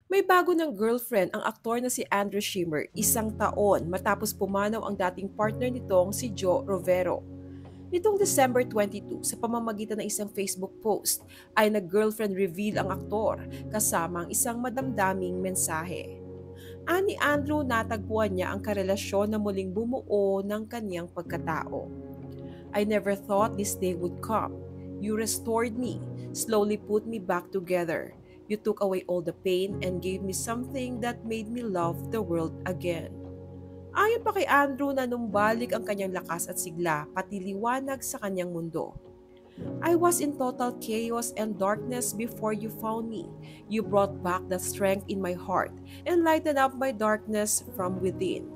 May bago ng girlfriend ang aktor na si Andrew Schimmer 1 taon matapos pumanaw ang dating partner nitong si Joe Rovero. Nitong December 22, sa pamamagitan ng isang Facebook post, ay nag-girlfriend reveal ang aktor kasama ang isang madamdaming mensahe. Ani Andrew natagpuan niya ang karelasyon na muling bumuo ng kanyang pagkatao. I never thought this day would come. You restored me, slowly put me back together. You took away all the pain and gave me something that made me love the world again. Ayon pa kay Andrew na numbalik ang kanyang lakas at sigla, pati liwanag sa kanyang mundo. I was in total chaos and darkness before you found me. You brought back the strength in my heart and lightened up my darkness from within.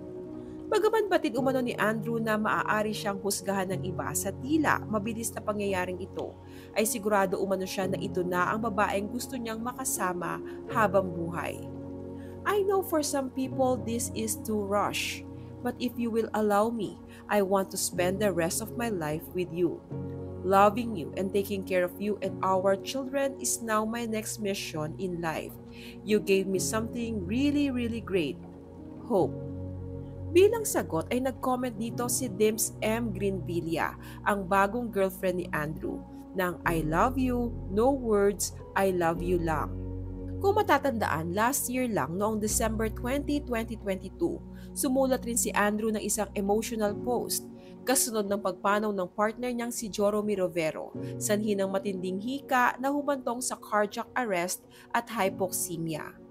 Bagaman batid umano ni Andrew na maaari siyang husgahan ng iba sa tila mabilis na pangyayaring ito, ay sigurado umano siya na ito na ang babaeng gusto niyang makasama habang buhay. I know for some people this is too rush, but if you will allow me, I want to spend the rest of my life with you. Loving you and taking care of you and our children is now my next mission in life. You gave me something really, really great. Hope. Bilang sagot ay nag-comment dito si Dims M. Greenvilla, ang bagong girlfriend ni Andrew, ng I love you, no words, I love you lang. Kung matatandaan, last year lang noong December 20, 2022, sumulat rin si Andrew ng isang emotional post kasunod ng pagpanaw ng partner niyang si Joromy Rovero, sanhi ng matinding hika na humantong sa cardiac arrest at hypoxemia.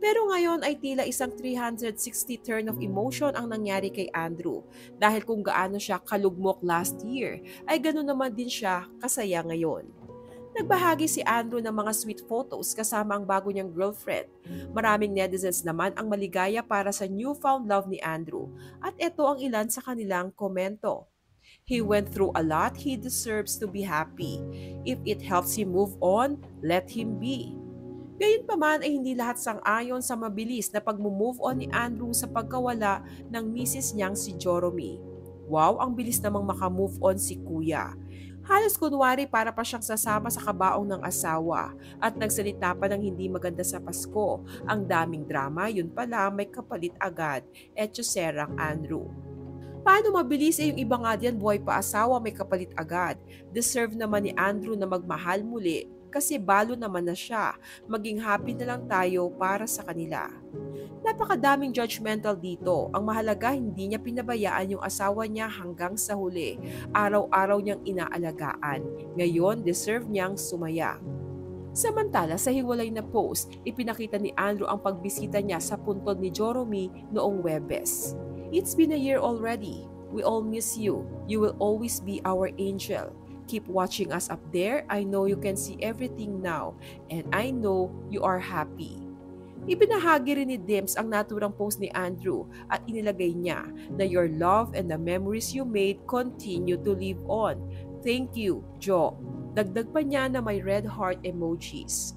Pero ngayon ay tila isang 360 turn of emotion ang nangyari kay Andrew dahil kung gaano siya kalugmok last year ay ganoon naman din siya kasaya ngayon. Nagbahagi si Andrew ng mga sweet photos kasama ang bago niyang girlfriend. Maraming netizens naman ang maligaya para sa newfound love ni Andrew at ito ang ilan sa kanilang komento. He went through a lot, he deserves to be happy. If it helps him move on, let him be. Gayunpaman ay hindi lahat sang-ayon sa mabilis na pag-move on ni Andrew sa pagkawala ng misis niyang si Joromy. Wow, ang bilis namang makamove on si Kuya. Halos kunwari para pa siyang sasama sa kabaong ng asawa at nagsalita pa ng hindi maganda sa Pasko. Ang daming drama, yun pala may kapalit agad. Etyo serang Andrew. Paano mabilis yung iba nga diyan buhay pa asawa may kapalit agad? Deserve naman ni Andrew na magmahal muli kasi balo naman na siya. Maging happy na lang tayo para sa kanila. Napakadaming judgmental dito. Ang mahalaga hindi niya pinabayaan yung asawa niya hanggang sa huli. Araw-araw niyang inaalagaan. Ngayon, deserve niyang sumaya. Samantala, sa hiwalay na post, ipinakita ni Andrew ang pagbisita niya sa puntod ni Joromy noong Webes. It's been a year already. We all miss you. You will always be our angel. Keep watching us up there. I know you can see everything now. And I know you are happy. Ibinahagi rin ni Dims ang naturang post ni Andrew at inilagay niya na your love and the memories you made continue to live on. Thank you, Jo. Dagdag pa niya na may red heart emojis.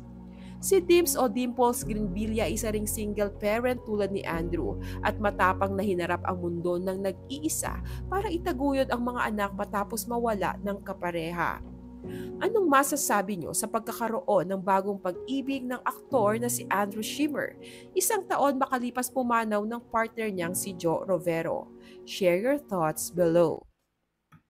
Si Dims o Dimples Greenvilla isa ring single parent tulad ni Andrew at matapang na hinarap ang mundo ng nag-iisa para itaguyod ang mga anak matapos mawala ng kapareha. Anong masasabi nyo sa pagkakaroon ng bagong pag-ibig ng aktor na si Andrew Schimmer, 1 taon makalipas pumanaw ng partner niyang si Joe Rovero? Share your thoughts below.